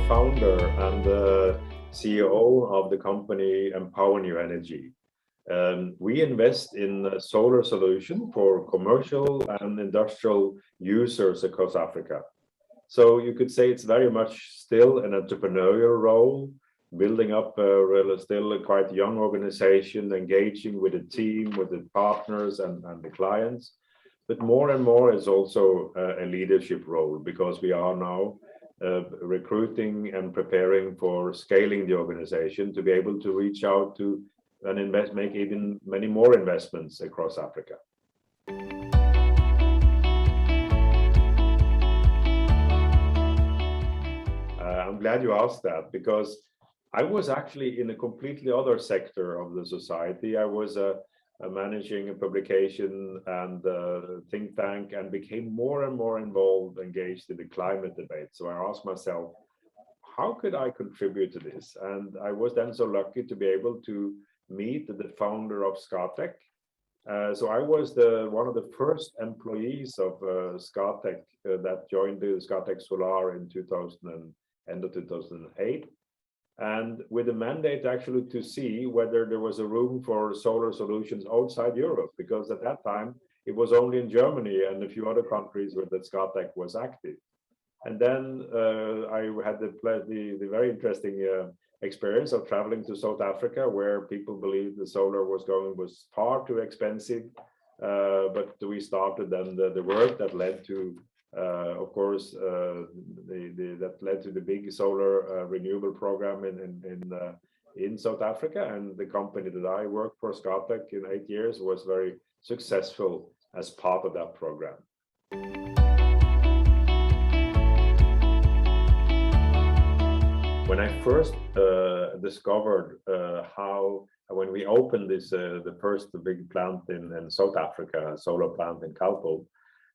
co-founder and the CEO of the company Empower New Energy. We invest in a solar solution for commercial and industrial users across Africa. So you could say it's very much still an entrepreneurial role, building up still a quite young organization, engaging with the team, with the partners and the clients. But more and more is also a leadership role, because we are now recruiting and preparing for scaling the organization to be able to reach out to and make even many more investments across Africa. I'm glad you asked that, because I was actually in a completely other sector of the society. I was managing a publication and a think tank, and became more and more involved, engaged in the climate debate. So I asked myself, how could I contribute to this? And I was then so lucky to be able to meet the founder of Scatec. So I was one of the first employees of Scatec that joined the Scatec Solar in end of 2008. And with the mandate actually to see whether there was a room for solar solutions outside Europe, because at that time it was only in Germany and a few other countries where that Scatec was active. And then I had the very interesting experience of traveling to South Africa, where people believed the solar was far too expensive. But we started then the work that led to, of course, that led to the big solar renewable program in South Africa. And the company that I worked for, Scatec, in 8 years, was very successful as part of that program. When I first discovered when we opened the first big plant in South Africa, a solar plant in Kalpo,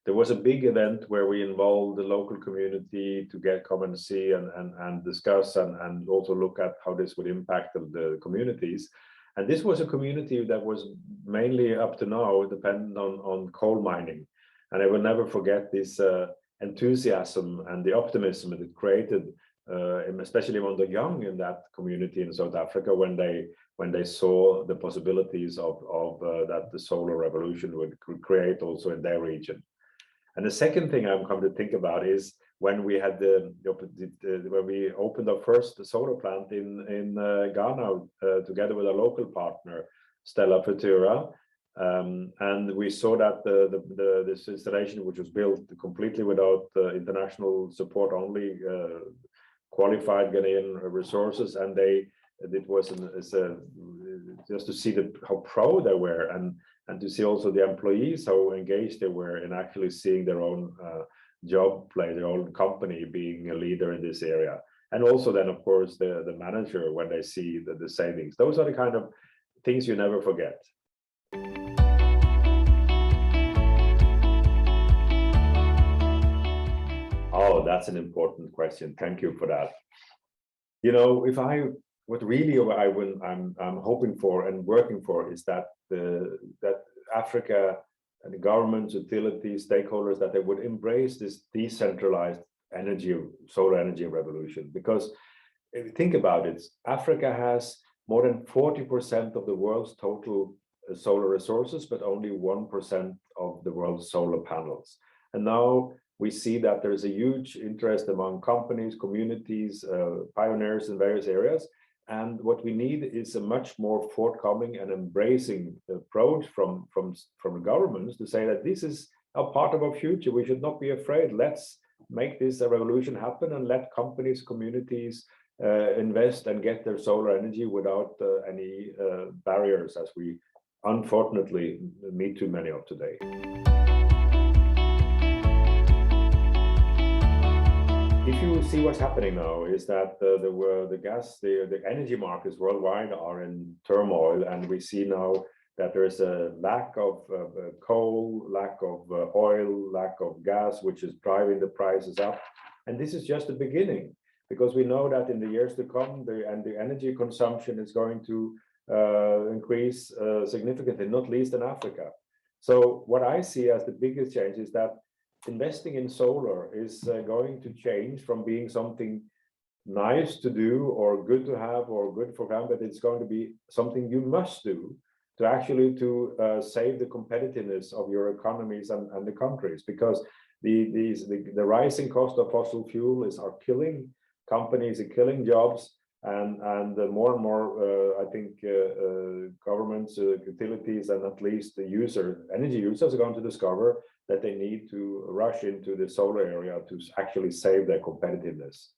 there was a big event where we involved the local community to come and see and discuss and also look at how this would impact the communities. And this was a community that was mainly up to now dependent on coal mining. And I will never forget this enthusiasm and the optimism that it created, especially among the young in that community in South Africa, when they saw the possibilities of that the solar revolution would create also in their region. And the second thing I'm come to think about is when we had when we opened our first solar plant in Ghana together with a local partner, Stella Futura, and we saw that this installation, which was built completely without international support, only qualified Ghanaian resources, and it was just to see how proud they were, and to see also the employees how engaged they were in actually seeing their own job play, their own company being a leader in this area. And also then, of course, the manager, when they see the savings. Those are the kind of things you never forget. Oh, that's an important question. Thank you for that. You know, I'm hoping for and working for is that that Africa and the governments, utilities, stakeholders, that they would embrace this decentralized solar energy revolution. Because if you think about it, Africa has more than 40% of the world's total solar resources, but only 1% of the world's solar panels. And now we see that there's a huge interest among companies, communities, pioneers in various areas. And what we need is a much more forthcoming and embracing approach from governments to say that this is a part of our future. We should not be afraid. Let's make this a revolution happen and let companies, communities invest and get their solar energy without any barriers, as we unfortunately meet too many of today. If you see what's happening now is that the energy markets worldwide are in turmoil, and we see now that there is a lack of coal, lack of oil, lack of gas, which is driving the prices up. And this is just the beginning, because we know that in the years to come, the energy consumption is going to increase significantly, not least in Africa. So what I see as the biggest change is that investing in solar is going to change from being something nice to do or good to have or good for granted. It's going to be something you must do to actually save the competitiveness of your economies and the countries, because the rising cost of fossil fuel are killing companies, are killing jobs, and more and more, I think governments, utilities, and at least the energy users are going to discover that they need to rush into the solar area to actually save their competitiveness.